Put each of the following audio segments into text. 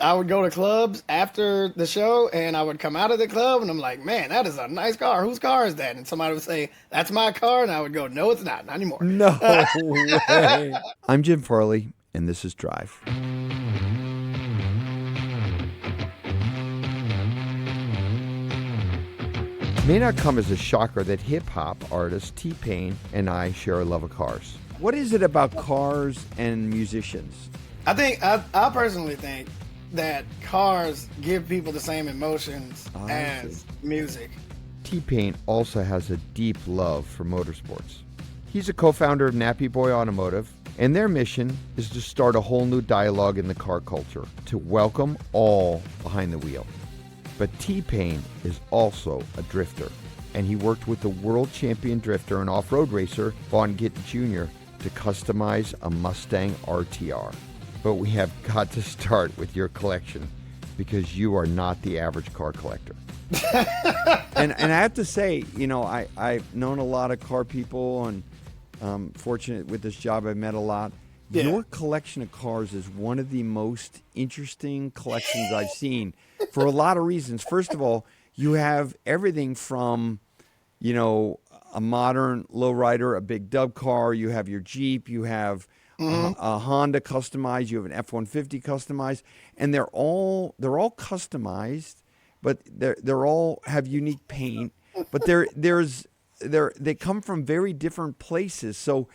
I would go to clubs after the show, and I would come out of the club, and I'm like, man, that is a nice car. Whose car is that? And somebody would say, that's my car, and I would go, no, it's not anymore. No way. I'm Jim Farley, and this is Drive. It may not come as a shocker that hip-hop artist T-Pain and I share a love of cars. What is it about cars and musicians? I personally think that cars give people the same emotions as music. T-Pain also has a deep love for motorsports. He's a co-founder of Nappy Boy Automotive, and their mission is to start a whole new dialogue in the car culture, to welcome all behind the wheel. But T-Pain is also a drifter, and he worked with the world champion drifter and off-road racer Vaughn Gittin Jr. to customize a Mustang RTR. But we have got to start with your collection, because you are not the average car collector. and I have to say, you know, I've known a lot of car people, and fortunate with this job, I've met a lot. Yeah. Your collection of cars is one of the most interesting collections I've seen for a lot of reasons. First of all, you have everything from, you know, a modern lowrider, a big dub car. You have your Jeep. You have a Honda customized. You have an F-150 customized, and they're all customized, but they're all have unique paint. But they come from very different places. So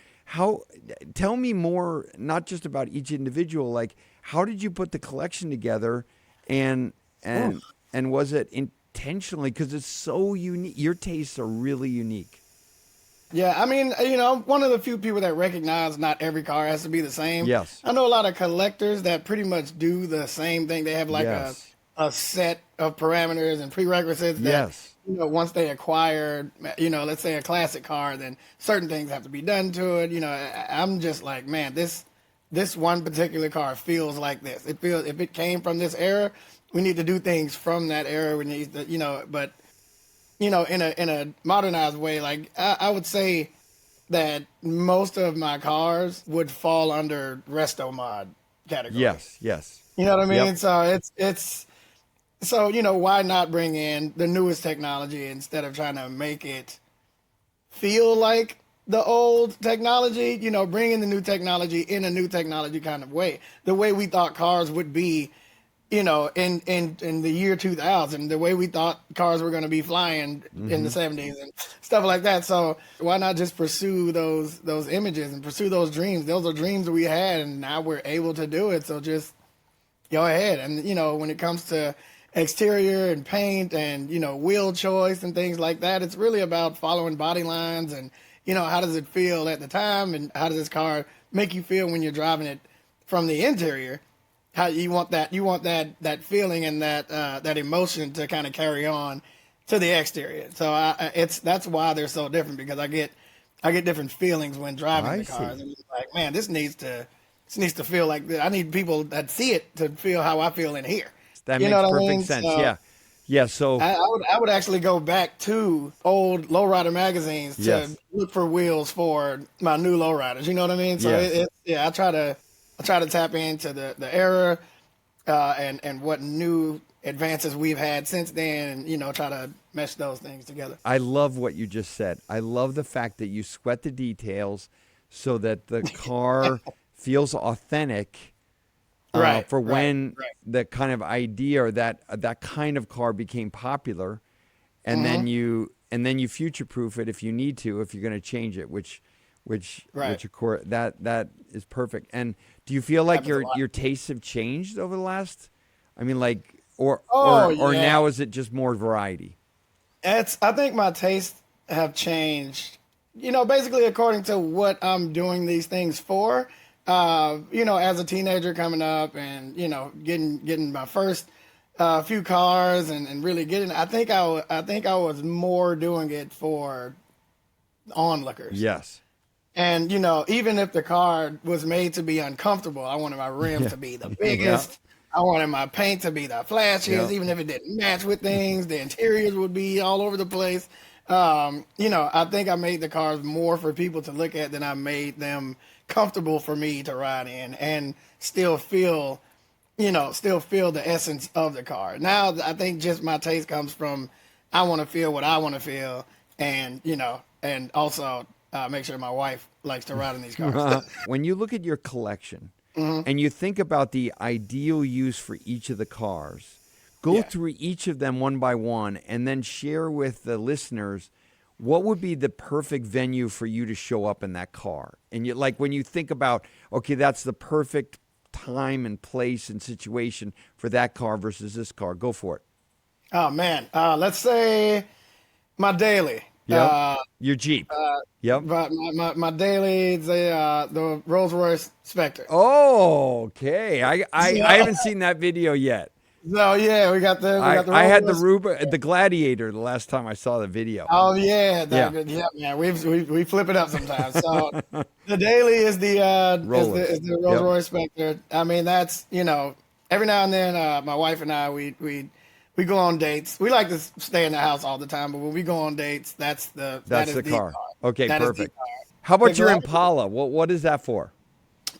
tell me more, not just about each individual, like how did you put the collection together, and was it intentionally, because it's so unique? Your tastes are really unique. Yeah, I mean, you know, I'm one of the few people that recognize not every car has to be the same. Yes. I know a lot of collectors that pretty much do the same thing. They have like a set of parameters and prerequisites that, you know, once they acquire, you know, let's say a classic car, then certain things have to be done to it. You know, I'm just like, man, this one particular car feels like this. It feels, if it came from this era, we need to do things from that era. We need to, you know, but, you know, in a modernized way, like I would say that most of my cars would fall under resto mod category. Yes. You know what I mean? Yep. So it's so, you know, why not bring in the newest technology instead of trying to make it feel like the old technology? You know, bring in the new technology in a new technology kind of way, the way we thought cars would be, you know, in the year 2000, the way we thought cars were going to be flying in the 70s and stuff like that. So why not just pursue those images and pursue those dreams? Those are dreams we had, and now we're able to do it. So just go ahead. And, you know, when it comes to exterior and paint and, you know, wheel choice and things like that, it's really about following body lines and, you know, how does it feel at the time, and how does this car make you feel when you're driving it from the interior? How you want that feeling and that emotion to kind of carry on to the exterior. So that's why they're so different, because I get different feelings when driving the cars. And it's like, man, this needs to feel like this. I need people that see it to feel how I feel in here. That makes perfect sense. So, yeah. So I would actually go back to old lowrider magazines to look for wheels for my new lowriders. You know what I mean? So I try to tap into the era and what new advances we've had since then, and, you know, try to mesh those things together. I love what you just said. I love the fact that you sweat the details so that the car feels authentic. When the kind of idea, or that kind of car became popular, and then you future-proof it if you need to, if you're going to change it, which of course that is perfect. And do you feel like your tastes have changed over the last? I mean, like, or now is it just more variety? I think my tastes have changed. You know, basically according to what I'm doing these things for. You know, as a teenager coming up, and, you know, getting my first few cars and really getting. I think I was more doing it for onlookers. Yes. And, you know, even if the car was made to be uncomfortable, I wanted my rims to be the biggest. I wanted my paint to be the flashiest, even if it didn't match with things. The interiors would be all over the place. You know, I think I made the cars more for people to look at than I made them comfortable for me to ride in, and still feel still feel the essence of the car. Now, I think just my taste comes from I want to feel what I want to feel, and and also make sure my wife likes to ride in these cars. When you look at your collection Mm-hmm. and you think about the ideal use for each of the cars, go Yeah. through each of them one by one and then share with the listeners what would be the perfect venue for you to show up in that car. And you like when you think about, okay, that's the perfect time and place and situation for that car versus this car. Go for it. Oh man, let's say my daily. Yep. Your Jeep. Yep. But my daily, the Rolls Royce Spectre. Oh, okay. I haven't seen that video yet. So yeah, we got the I had the Rolls-Royce. the Gladiator the last time I saw the video. Oh yeah, Yeah. man. We flip it up sometimes. So the daily is the Rollers. is the Rolls Yep. Royce Spectre. I mean, that's every now and then my wife and I we go on dates. We like to stay in the house all the time, but when we go on dates, that is the car. Okay, That is the perfect. car. How about The your Gladiator. Impala? What is that for?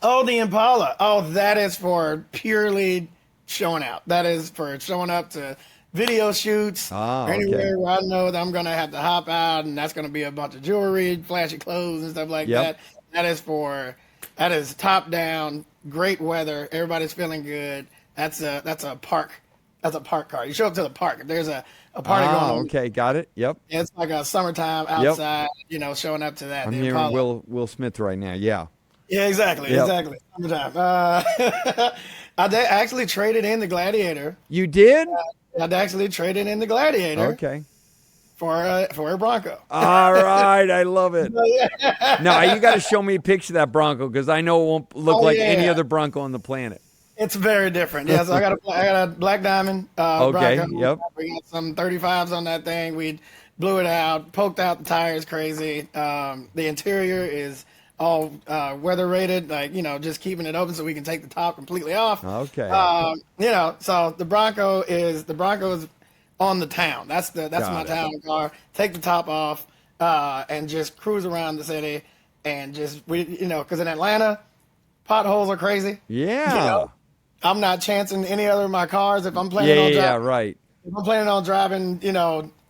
Oh, the Impala. Oh, that is for purely showing out. That is for showing up to video shoots Ah, or anywhere okay. where I know that I'm going to have to hop out, and that's going to be a bunch of jewelry, flashy clothes, and stuff like Yep. that. That is top down, great weather. Everybody's feeling good. That's a park. That's a park car. You show up to the park. If there's a party going on, Okay, got it. Yep. it's like a summertime Yep. outside, showing up to that. I'm The hearing Impala. Will Smith right now. Yeah. Yeah, exactly, Yep. exactly. Summertime. I actually traded in the Gladiator. You did? I'd actually traded in the Gladiator Okay. for a Bronco. All right, I love it. Yeah. Now you got to show me a picture of that Bronco because I know it won't look Oh, like any yeah. other Bronco on the planet. It's very different. Yeah, so I got a black diamond Okay, Bronco. yep. We got some 35s on that thing. We blew it out, poked out the tires crazy. The interior is all weather rated, like just keeping it open so we can take the top completely off. Okay. So the Bronco is on the town. That's my Got it. town car. Take the top off and just cruise around the city and just because in Atlanta potholes are crazy. Yeah. I'm not chancing any other of my cars if I'm planning on Yeah, driving. right. If I'm planning on driving,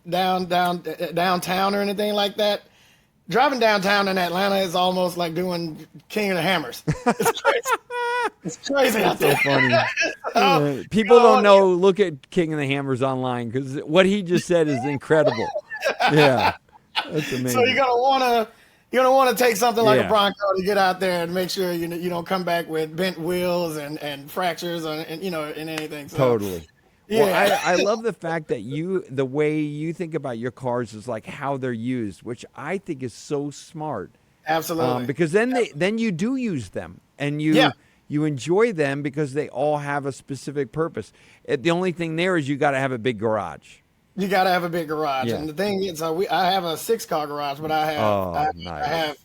downtown or anything like that. Driving downtown in Atlanta is almost like doing King of the Hammers. It's crazy. It's crazy out So there. funny. People don't know. Look at King of the Hammers online because what he just said is incredible. Yeah, that's amazing. So you're gonna wanna take something like Yeah. a Bronco to get out there and make sure you don't come back with bent wheels and fractures and anything. So, Totally. Yeah. Well, I love the fact that the way you think about your cars is like how they're used, which I think is so smart. Absolutely. Because then you do use them and Yeah. you enjoy them because they all have a specific purpose. The only thing there is you got to have a big garage. You got to have a big garage. Yeah. And the thing is, I have a 6-car garage, but I have Nice.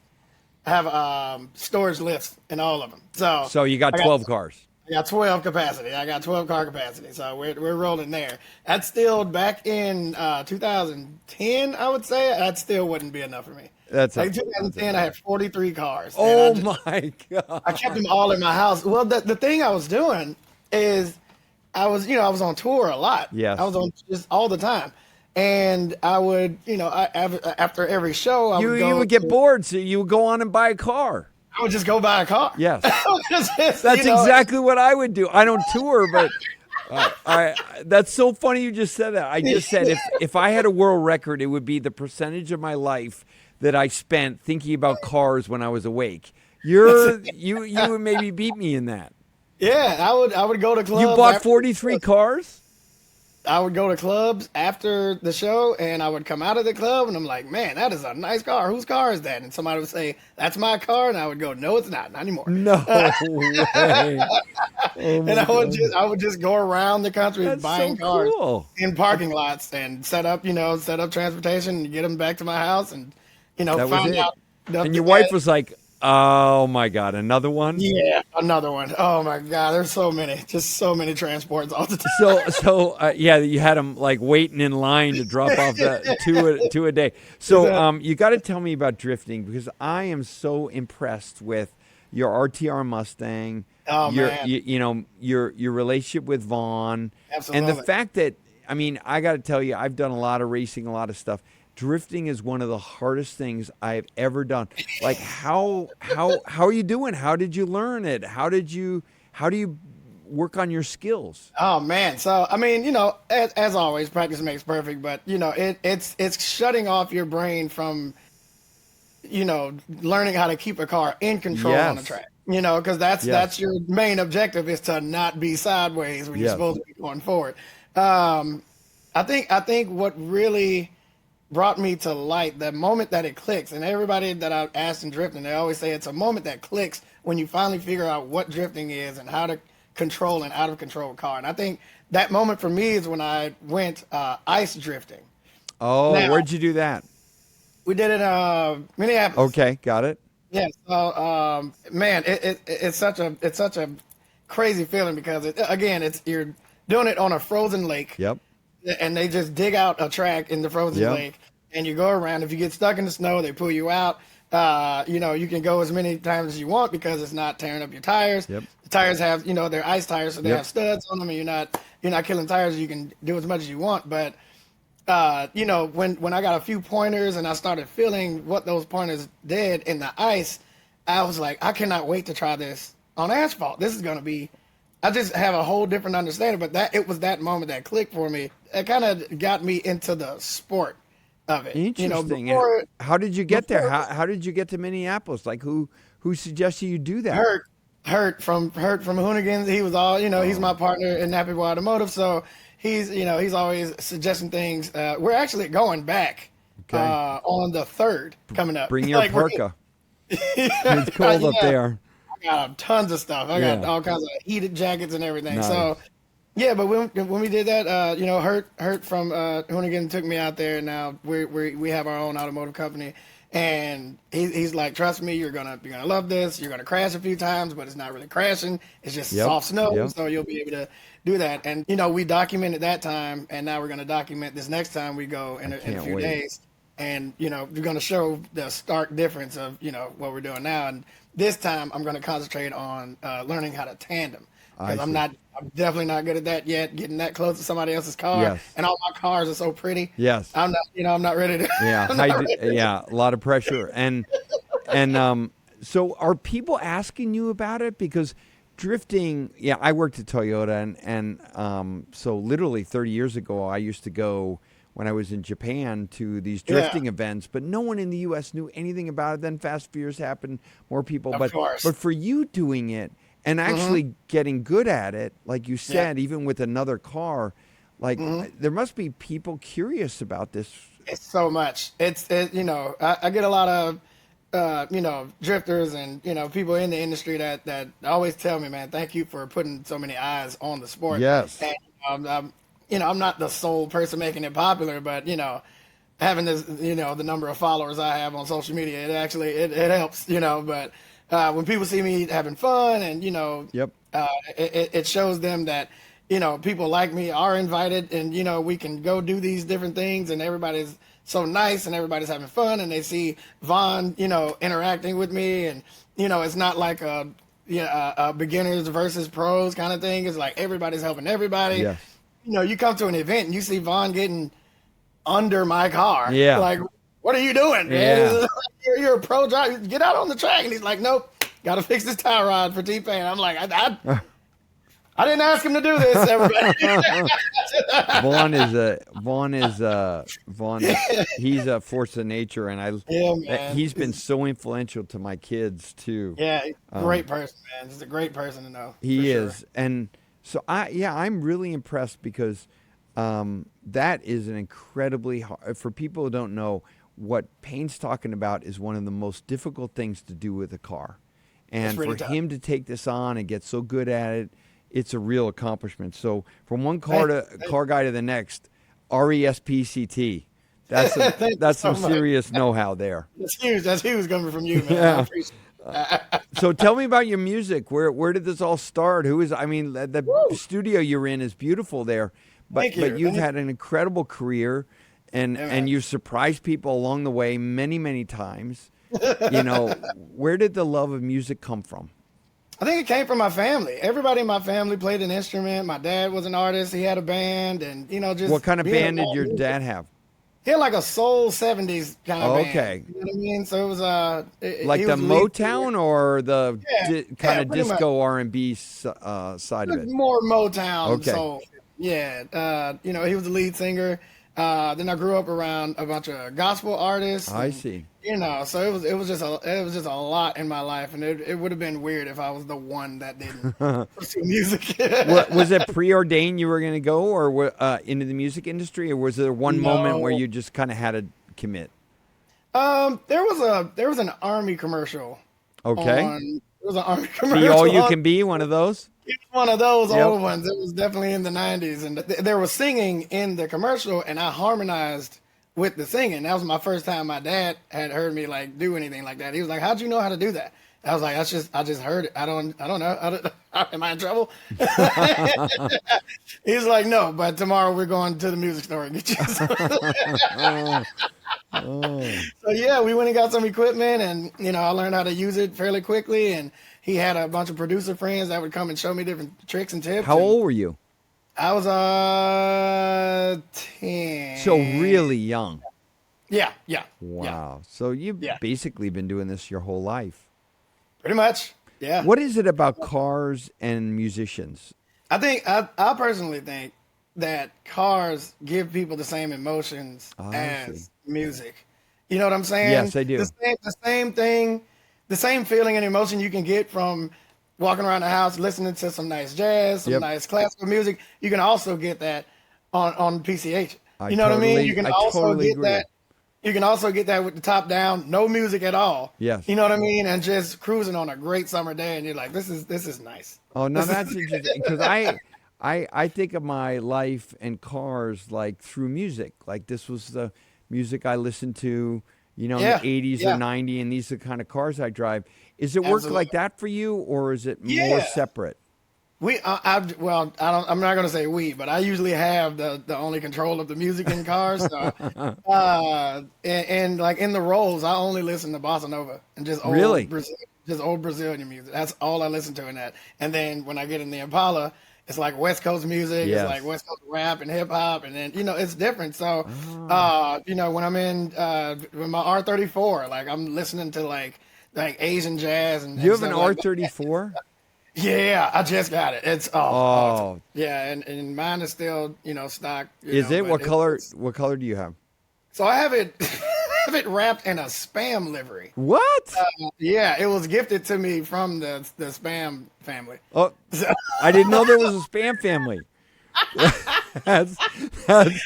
I have storage lifts in all of them. So you got I 12 cars. I got 12 capacity. I got 12 car capacity. So we're rolling there. That's still back in 2010, I would say. That still wouldn't be enough for me. That's Like 2010, I had 43 cars. Oh and my God. I kept them all in my house. Well, the thing I was doing is I was on tour a lot. Yes. I was on just all the time. And I would, after every show, I would go. You would get bored, so you would go on and buy a car. I would just go buy a car. Yes. That's That's exactly what I would do. I don't tour, but that's so funny you just said that. I just said if I had a world record, it would be the percentage of my life that I spent thinking about cars when I was awake. You would maybe beat me in that. Yeah, I would go to clubs. You bought after- 43 cars? I would go to clubs after the show, and I would come out of the club, and I'm like, man, that is a nice car. Whose car is that? And somebody would say, that's my car, and I would go, no, it's not anymore. No way. And I would just go around the country That's buying so cars cool. in parking lots and set up transportation and get them back to my house, and That was find it. out. And your wife was like, oh my God, another one? Yeah, another one. Oh my God, there's so many, just so many transports all the time. So you had them like waiting in line to drop off two a day. So you got to tell me about drifting because I am so impressed with your RTR Mustang, Oh your man, your relationship with Vaughn, and the absolutely. fact that I got to tell you, I've done a lot of racing, a lot of stuff. Drifting is one of the hardest things I've ever done. Like how are you doing? How did you learn it? How do you work on your skills? Oh man, so I mean, as always, practice makes perfect, but it's shutting off your brain from learning how to keep a car in control on the Yes. track. Because that's Yes. your main objective is to not be sideways when you're Yes. supposed to be going forward. Um, I think what really brought me to light the moment that it clicks, and everybody that I've asked in drifting, they always say it's a moment that clicks when you finally figure out what drifting is and how to control an out of control car. And I think that moment for me is when I went ice drifting. Oh, Now where'd you do that? we did it in Minneapolis. Okay, got it. Yeah, so man, it's such a crazy feeling because it's you're doing it on a frozen lake, Yep. and they just dig out a track in the frozen Yep. lake, and you go around. If you get stuck in the snow, they pull you out. You can go as many times as you want because it's not tearing up your tires. Yep. The tires have, they're ice tires, so they Yep. have studs on them, and you're not killing tires. You can do as much as you want, but when I got a few pointers and I started feeling what those pointers did in the ice, I was like, I cannot wait to try this on asphalt. This is going to be, I just have a whole different understanding. But it was that moment that clicked for me. It kind of got me into the sport of it. Interesting. Before, And how did you get there? before How did you get to Minneapolis? Like who suggested you do that? Hurt from Hoonigans. He was all, he's my partner in Nappy Boy Automotive. So he's always suggesting things. We're actually going back Okay. on the 3rd coming up. Bring your Like, parka. It's cold up yeah, there. I got tons of stuff. I got Yeah. all kinds of heated jackets and everything. Nice. So yeah, but when we did that, Hurt from Hoonigan took me out there. Now we have our own automotive company, and he's like, trust me, you're gonna love this. You're gonna crash a few times, but it's not really crashing. It's just Yep. soft snow, Yep. so you'll be able to do that. And we documented that time, and now we're gonna document this next time we go in a can't few wait. days. And we're going to show the stark difference of what we're doing now. And this time I'm going to concentrate on learning how to tandem, I because see. I'm definitely not good at that yet, getting that close to somebody else's car. Yes. And all my cars are so pretty. Yes. I'm not ready to. Yeah. I'm not ready. Yeah. A lot of pressure. And so are people asking you about it? Because drifting, yeah, I worked at Toyota and so literally 30 years ago I used to go when I was in Japan to these drifting events, but no one in the US knew anything about it. Then Fast Furious happened, more people. Of course. But for you doing it and actually getting good at it, like you said, even with another car, like there must be people curious about this. It's so much. I get a lot of drifters and people in the industry that always tell me, man, thank you for putting so many eyes on the sport. Yes. And I'm not the sole person making it popular, but having this, the number of followers I have on social media, it helps. But when people see me having fun and Yep. it shows them that people like me are invited, and we can go do these different things, and everybody's so nice and everybody's having fun, and they see Vaughn interacting with me, and it's not like a beginners versus pros kind of thing. It's like everybody's helping everybody. Yes. You come to an event and you see Vaughn getting under my car. Yeah. Like, what are you doing, man? Yeah. You're a pro driver. Get out on the track. And he's like, nope, got to fix this tie rod for T-Pain. I'm like, I didn't ask him to do this, everybody. Vaughn is he's a force of nature, and Yeah, man. he's been so influential to my kids too. Yeah, great person, man. He's a great person to know. He for is, sure. and so I'm really impressed because that is an incredibly hard, for people who don't know what Payne's talking about, is one of the most difficult things to do with a car, and really for tough. him to take this on and get so good at it, it's a real accomplishment. So from one car guy to the next, RESPCT. That's so some much. serious know-how there. That's huge. That's huge coming from you, man. Yeah. I appreciate it. So tell me about your music. Where did this all start? The Woo. studio you're in is beautiful there, but Thank you. but you've Thank had an incredible career, and Yeah, man. and you've surprised people along the way many times. Where did the love of music come from? I think it came from my family. Everybody in my family played an instrument. My dad was an artist. He had a band, and What just kind of being band did around your music. dad have? He had like a soul '70s kind of band. Okay. You know what I mean? So it was Like he the was the lead singer. Motown or the Yeah, kind yeah, of pretty much. disco R&B side of Like it? more Motown Okay. soul. Yeah, he was the lead singer. Then I grew up around a bunch of gospel artists, I and see. so it was just a lot in my life, and it would have been weird if I was the one that didn't pursue music. Was it preordained you were going to go into the music industry, or was there one moment where No, you just kind of had to commit? there was an army commercial Okay. on. There was an army Be all commercial you on. can be, one of those? It's one of those Yep. old ones. It was definitely in the '90s, and there was singing in the commercial, and I harmonized with the singing. That was my first time my dad had heard me like do anything like that. He was like, "How'd you know how to do that?" I was like, I just heard it. I don't know. Am I in trouble?" He's like, "No, but tomorrow we're going to the music store and get you some." Oh. So yeah, we went and got some equipment, and I learned how to use it fairly quickly. And he had a bunch of producer friends that would come and show me different tricks and tips. How And old were you? I was 10. So really young. Yeah, yeah, yeah, Wow. So you've yeah. basically been doing this your whole life. Pretty much. Yeah. What is it about cars and musicians? I personally think that cars give people the same emotions I see. as music. You know what I'm saying? Yes, I do. The same thing, the same feeling and emotion you can get from walking around the house listening to some nice jazz, some Yep. nice classical music. You can also get that on PCH. I You know what I mean? totally, You can I also totally get agree. that. You can also get that with the top down, no music at all. Yes. You know what I mean? And just cruising on a great summer day, and you're like, this is nice. Oh, now This is that's interesting because I think of my life and cars like through music. Like this was the music I listened to, in the yeah, 80s or yeah, 90s, and these are the kind of cars I drive. Is it work like absolutely. that for you, or is it more Yeah. separate? Well, I don't. I'm not gonna say we, but I usually have the only control of the music in cars. So, and like in the roles, I only listen to bossa nova and Really? Just old Brazilian music. That's all I listen to in that. And then when I get in the Impala, it's like West Coast music. It's like Yes. West Coast rap and hip hop, and then it's different. So, Ah. when I'm in with my R34, like I'm listening to like Asian jazz You and have an stuff like that. R34? Yeah, I just got it. It's awesome. Oh, Yeah, and mine is still, stock, is it? but What color? it's What color do you have? so I have it have it wrapped in a spam livery. What? Yeah, it was gifted to me from the spam family. Oh, So, I didn't know there was a spam family. that's, that's,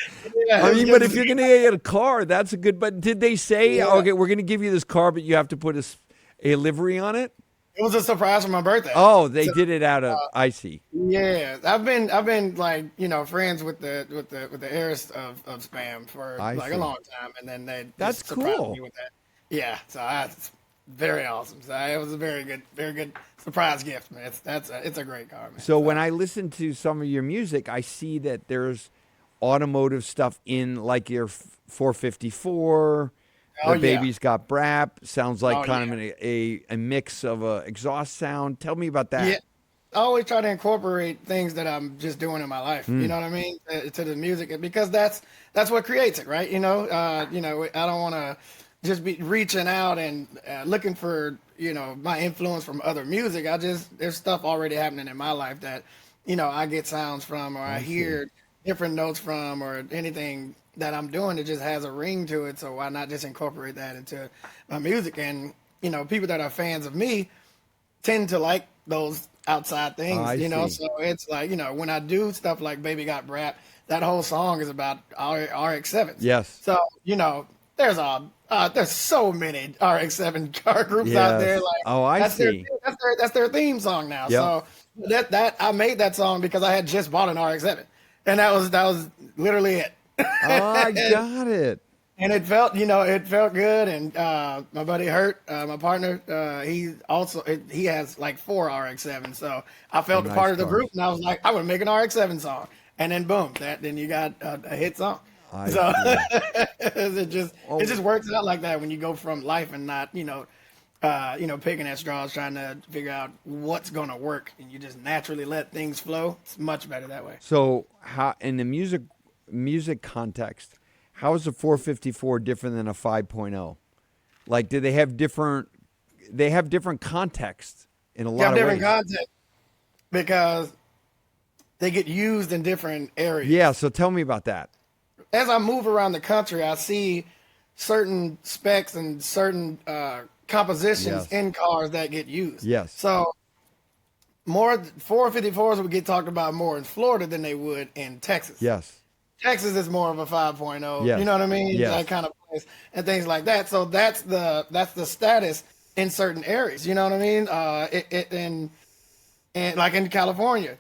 yeah, I it was mean, but gifted if to you're me. going to get a car, that's a good. But did they say, Yeah, okay, we're going to give you this car, but you have to put a livery on it? it was a surprise for my birthday. Oh, they So did it out of. I see. yeah, I've been like friends with the heiress of spam for I like a see. long time, and then they That's just surprised cool. me with that. Yeah, so it's very awesome. So it was a very good surprise gift, man. It's a great car, man. So when So I listen to some of your music, I see that there's automotive stuff in like your 454. oh The yeah, baby's got brap. Sounds like oh kind yeah, of a mix of a exhaust sound. Tell me about yeah. that. I always try to incorporate things that I'm just doing in my life. You Mm, know what I mean? To the music because that's what creates it, right? I don't want to just be reaching out and looking for my influence from other music. There's stuff already happening in my life that I get sounds from or I I see. hear different notes from or anything that I'm doing that just has a ring to it. So why not just incorporate that into my music? And people that are fans of me tend to like those outside things, I see. so it's like, when I do stuff like Baby Got Brap, that whole song is about RX-7s. Yes. So, there's so many RX-7 car groups out there. Yes. Like Oh, I that's their see. that's their theme song now. Yep. So that I made that song because I had just bought an RX-7, and that was literally Oh, I it. got it. And it felt good. And my buddy Hurt, my partner, he has like four RX-7s. So I Oh, felt a nice part of the group, cars. and I was like, I would make an RX-7 song. And then boom, then you got a hit song. I So see. it just works out like that when you go from life and not, picking at straws, trying to figure out what's going to work, and you just naturally let things flow. It's much better that way. So, how in the music context, how is a 454 different than a 5.0? Like, do they have different? They have different context in a You lot have of different ways. content because they get used in different Yeah. areas. So tell me about that. As I move around the country, I see certain specs and certain compositions Yes. in cars that get used. Yes. So more 454s would get talked about more in Florida than they would in Texas. Yes. Texas is more of a 5.0, you Yes. know what I mean? Yes. That kind of place and things like that. So that's the status in certain areas, you know what I mean? And like in California,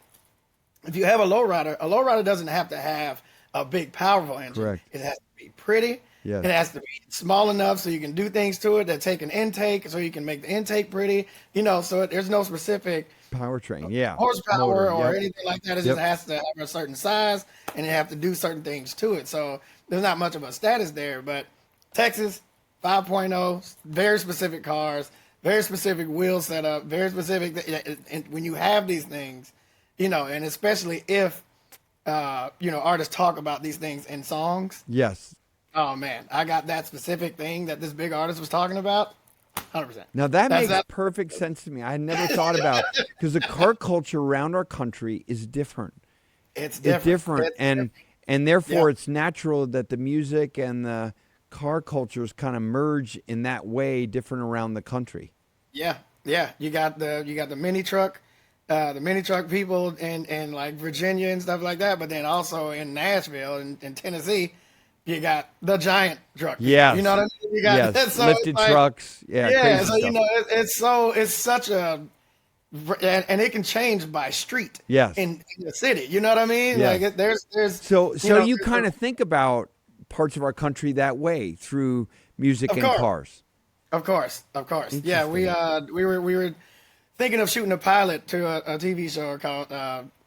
if you have a lowrider doesn't have to have a big powerful engine. Correct. It has to be pretty. Yes. It has to be small enough so you can do things to it that take an intake so you can make the intake pretty. So there's no specific Powertrain. Yeah. horsepower Motor. or Yep. anything like that. It Yep. just has to have a certain size and you have to do certain things to it. So there's not much of a status there. But Texas 5.0, very specific cars, very specific wheel setup, very specific. And when you have these things, and especially if artists talk about these things in songs. Yes. Oh man, I got that specific thing that this big artist was talking about. 100%. Now that That's makes that. perfect sense to me. I had never thought about because the car culture around our country is different. It's It's different, It's and different. and therefore Yeah. it's natural that the music and the car cultures kind of merge in that way, different around the country. Yeah, yeah. You got the mini truck people in like Virginia and stuff like that, but then also in Nashville and Tennessee, you got the giant truck people. Yes. You know what I mean? You got Yes, so it's lifted like, trucks. Yeah, yeah. crazy So stuff. it's such a and it can change by street Yes. in the city. You know what I mean? Yes. Like there's So you there's kind of think about parts of our country that way through music of and course. cars. Of course, of course. Yeah, Interesting. we were thinking of shooting a pilot to a TV show called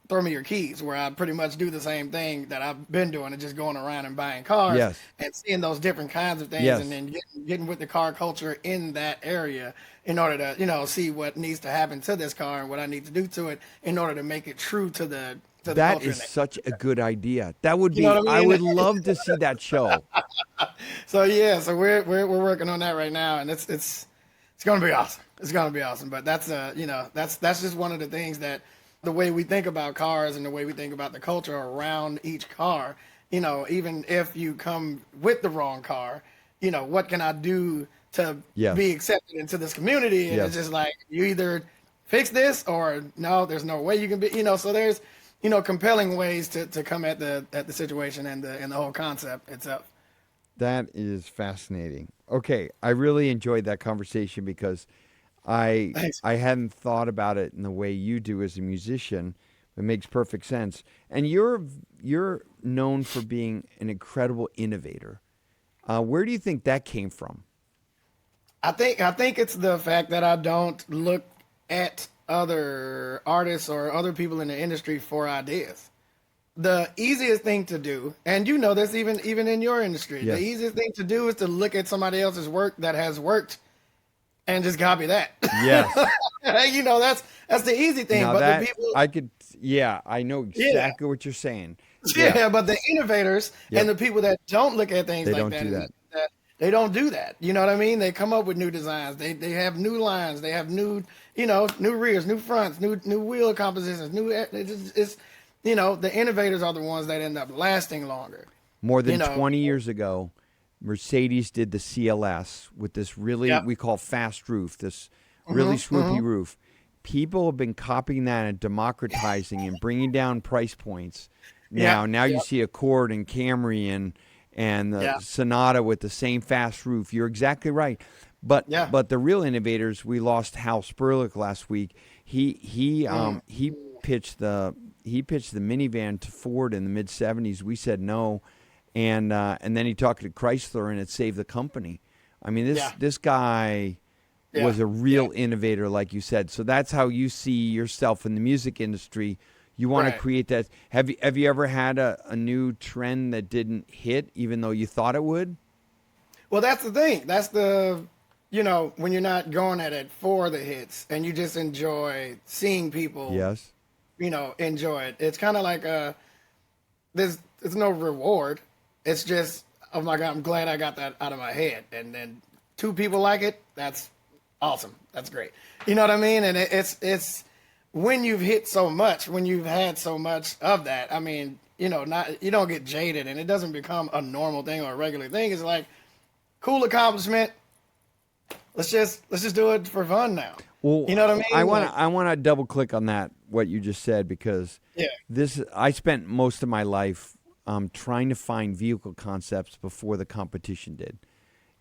Throw Me Your Keys, where I pretty much do the same thing that I've been doing and just going around and buying cars Yes. and seeing those different kinds of things Yes. and then getting with the car culture in that area in order to, see what needs to happen to this car and what I need to do to it in order to make it true to the That culture. is such a good idea. That would You be. know what I I mean? would love to see that show. So yeah, so we're working on that right now, and it's gonna be awesome. It's gonna be awesome. But that's that's just one of the things that the way we think about cars and the way we think about the culture around each car. Even if you come with the wrong car, what can I do to Yes. be accepted into this community? And Yes. it's just like you either fix this or no, there's no way you can be. So there's compelling ways to come at the situation and the whole concept itself. That is fascinating. Okay, I really enjoyed that conversation because I Thanks. I hadn't thought about it in the way you do as a musician. It makes perfect sense. And you're known for being an incredible innovator. Where do you think that came from? I think it's the fact that I don't look at other artists or other people in the industry for ideas. The easiest thing to do, and this even in your industry, Yes. the easiest thing to do is to look at somebody else's work that has worked and just copy that. Yes. That's the easy thing. Now But that the people, I could, yeah, I know exactly what you're saying. yeah, but the innovators Yep. and the people that don't look at things They like don't that, do and that. they don't do that. You know what I mean? They come up with new designs. They have new lines. They have new new rears, new fronts, new wheel compositions. It's the innovators are the ones that end up lasting longer. More than You know. 20 years ago, Mercedes did the CLS with this really, Yep. we call fast roof, this really swoopy roof. People have been copying that and democratizing and bringing down price points. Now you Yep. see Accord and Camry and the Yeah. Sonata with the same fast roof. You're exactly right. But Yeah. but the real innovators, we lost Hal Sperlich last week. He pitched the minivan to Ford in the mid '70s. We said no, and then he talked to Chrysler, and it saved the company. I mean, this guy was a real innovator, like you said. So that's how you see yourself in the music industry. You want to Right. create that. Have you ever had a new trend that didn't hit even though you thought it would? Well, that's the thing. That's the, when you're not going at it for the hits and you just enjoy seeing people, Yes. enjoy it. It's kind of like there's no reward. It's just, oh my God, I'm glad I got that out of my head. And then two people like it, that's awesome. That's great. You know what I mean? And it's when you've hit so much, when you've had so much of that, I mean, not, you don't get jaded and it doesn't become a normal thing or a regular thing. It's like, cool accomplishment. Let's just do it for fun now. Well, You know what I mean? I want to double click on that what you just said because Yeah. I spent most of my life trying to find vehicle concepts before the competition did.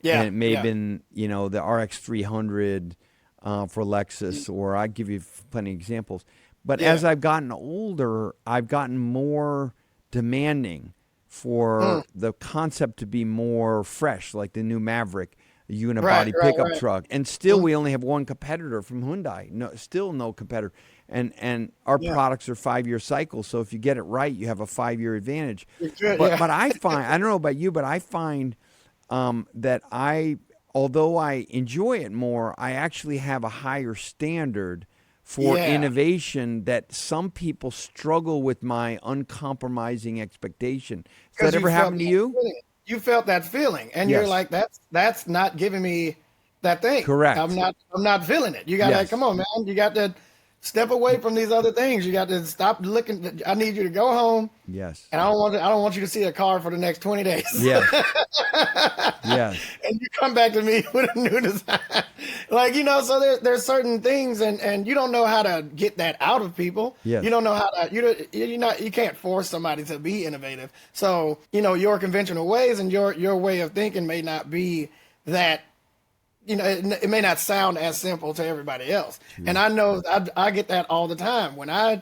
Yeah. And it may have yeah. been, the RX 300 for Lexus, or I give you plenty of examples. But Yeah. as I've gotten older, I've gotten more demanding for the concept to be more fresh, like the new Maverick, a unibody Right, pickup right. truck. And still, we only have one competitor from Hyundai. No, still no competitor. And our Yeah. products are 5-year cycles. So if you get it right, you have a 5-year advantage. You're good, But yeah. but I find, I don't know about you, but I find that although I enjoy it more, I actually have a higher standard for Yeah. innovation that some people struggle with my uncompromising expectation. Has Because that ever happened to you? You felt that feeling, and you're Yes. like, that's not giving me that thing. Correct. I'm not feeling it. You got to Yes. come on, man. You got to step away from these other things. You got to stop looking. I need you to go home, Yes. and I don't want you to see a car for the next 20 days. Yes. Yes. And you come back to me with a new design. So there's certain things and you don't know how to get that out of people. Yes. You don't know how to, you can't force somebody to be innovative. So, your conventional ways and your way of thinking may not be that, it may not sound as simple to everybody else. And I know I get that all the time when I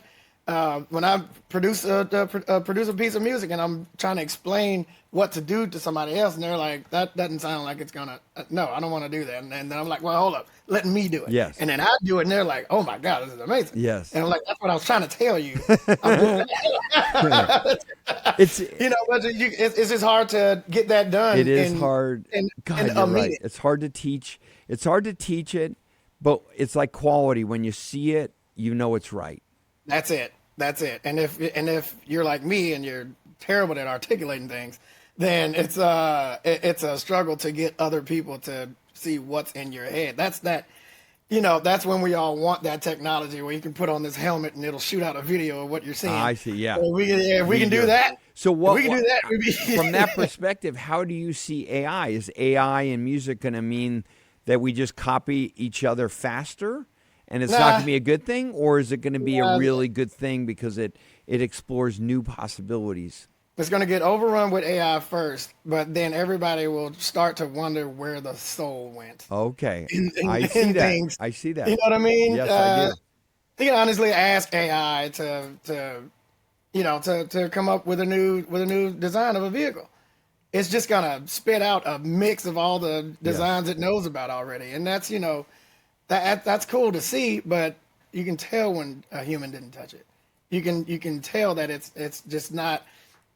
produce a piece of music and I'm trying to explain what to do to somebody else, and they're like, that doesn't sound like it's gonna. No, I don't want to do that. And then I'm like, well, hold up, let me do it. Yes. And then I do it, and they're like, oh my God, this is amazing. Yes. And I'm like, that's what I was trying to tell you. I'm doing that. It's But it's just hard to get that done. It is hard. In God, a you're right. meeting. It's hard to teach. It's hard to teach it, but it's like quality. When you see it, you know it's right. That's it. And if you're like me and you're terrible at articulating things, then it's a struggle to get other people to see what's in your head. That's when we all want that technology where you can put on this helmet and it'll shoot out a video of what you're seeing. I see. Yeah. So if we can do that. So if we can do that. We'd be From that perspective, how do you see AI? Is AI in music going to mean that we just copy each other faster, and it's not going to be a good thing, or is it going to be a really good thing because it explores new possibilities? It's going to get overrun with AI first, but then everybody will start to wonder where the soul went. Okay, I see that. Things. I see that. You know what I mean? Yes, I do. You can honestly ask AI to come up with a new design of a vehicle. It's just gonna spit out a mix of all the designs it knows about already, and that's that's cool to see. But you can tell when a human didn't touch it. You can tell that it's just not.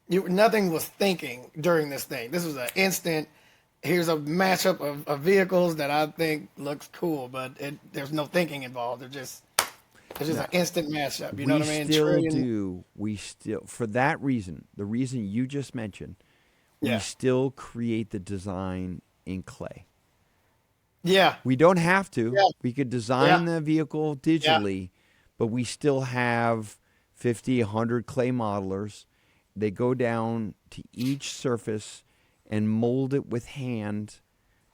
Nothing was thinking during this thing. This was an instant. Here's a mashup of vehicles that I think looks cool, but there's no thinking involved. It's just an instant mashup. You know what I mean? We still, for that reason, the reason you just mentioned, we Yeah. still create the design in clay. Yeah. We don't have to. Yeah. We could design the vehicle digitally, but we still have 50, 100 clay modelers. They go down to each surface and mold it with hand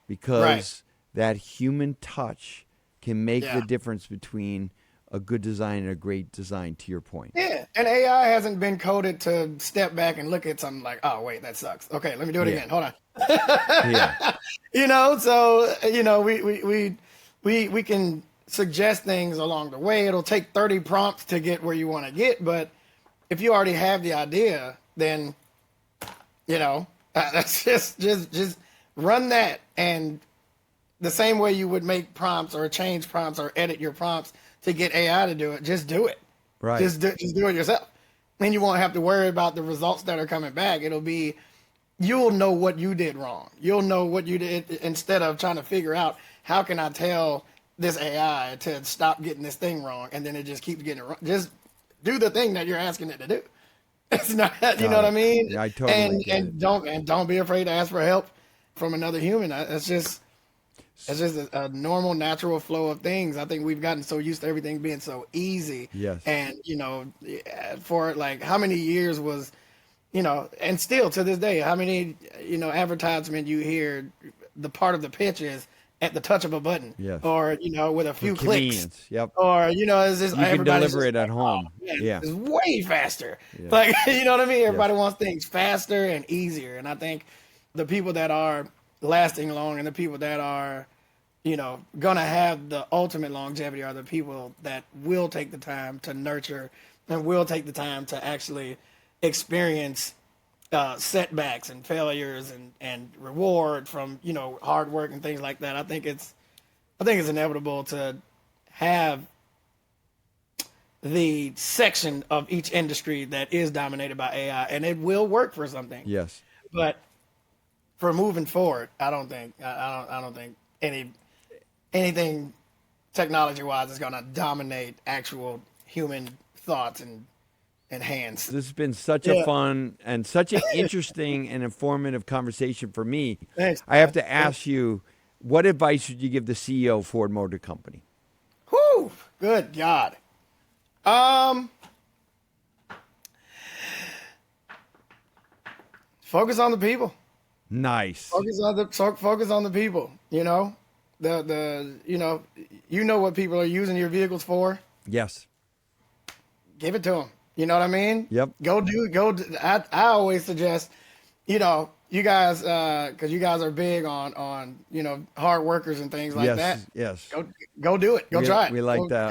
because that human touch can make the difference between a good design and a great design, to your point. Yeah, and AI hasn't been coded to step back and look at something like, oh, wait, that sucks. Okay, let me do it again. Hold on. So, we can suggest things along the way. It'll take 30 prompts to get where you want to get, but if you already have the idea, then, that's just run that. And the same way you would make prompts or change prompts or edit your prompts to get AI to do it, just do it. Right. Just do it yourself. And you won't have to worry about the results that are coming back. It'll be, you'll know what you did wrong. You'll know what you did, instead of trying to figure out, how can I tell this AI to stop getting this thing wrong, and then it just keeps getting it wrong. Just do the thing that you're asking it to do. It's not, you know what I mean? Yeah, I totally get it. Don't be afraid to ask for help from another human. It's just a normal, natural flow of things. I think we've gotten so used to everything being so easy. Yes. And, for like how many years was, and still to this day, how many, advertisement you hear, the part of the pitch is at the touch of a button. Yes. Or, with a few clicks. Convenience. Yep. Or, it's just, You can everybody's deliver just it at like, home. "Oh, man, Yeah. it's way faster." Yeah. Like, you know what I mean? Everybody wants things faster and easier. And I think the people that are lasting long, and the people that are, gonna have the ultimate longevity, are the people that will take the time to nurture and will take the time to actually experience setbacks and failures and reward from, hard work and things like that. I think it's inevitable to have the section of each industry that is dominated by AI, and it will work for something. Yes. But for moving forward, I don't think anything technology-wise is going to dominate actual human thoughts and hands. This has been such a fun and such an interesting and informative conversation for me. Thanks. I have to ask you, what advice would you give the CEO of Ford Motor Company? Whew, good God. Focus on the people. Nice. Focus on the people. What people are using your vehicles for. Yes. Give it to them. You know what I mean? Yep. I always suggest, you guys, because you guys are big on hard workers and things like that. Yes. Go do it. Go try it. We like that.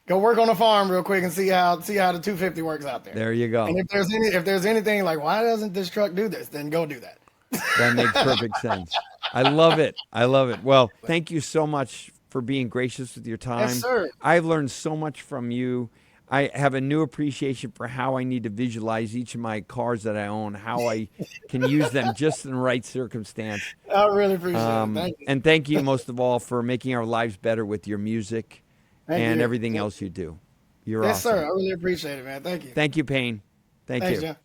Go work on a farm real quick and see how the 250 works out there. There you go. And if there's anything like, why doesn't this truck do this? Then go do that. That makes perfect sense. I love it. Well, thank you so much for being gracious with your time. Yes, sir. I've learned so much from you. I have a new appreciation for how I need to visualize each of my cars that I own, how I can use them just in the right circumstance. I really appreciate it. Thank you. And thank you most of all for making our lives better with your music and everything else you do. You're yes, awesome. sir. I really appreciate it, man. Thank you. Thank you, Payne. Thanks, John.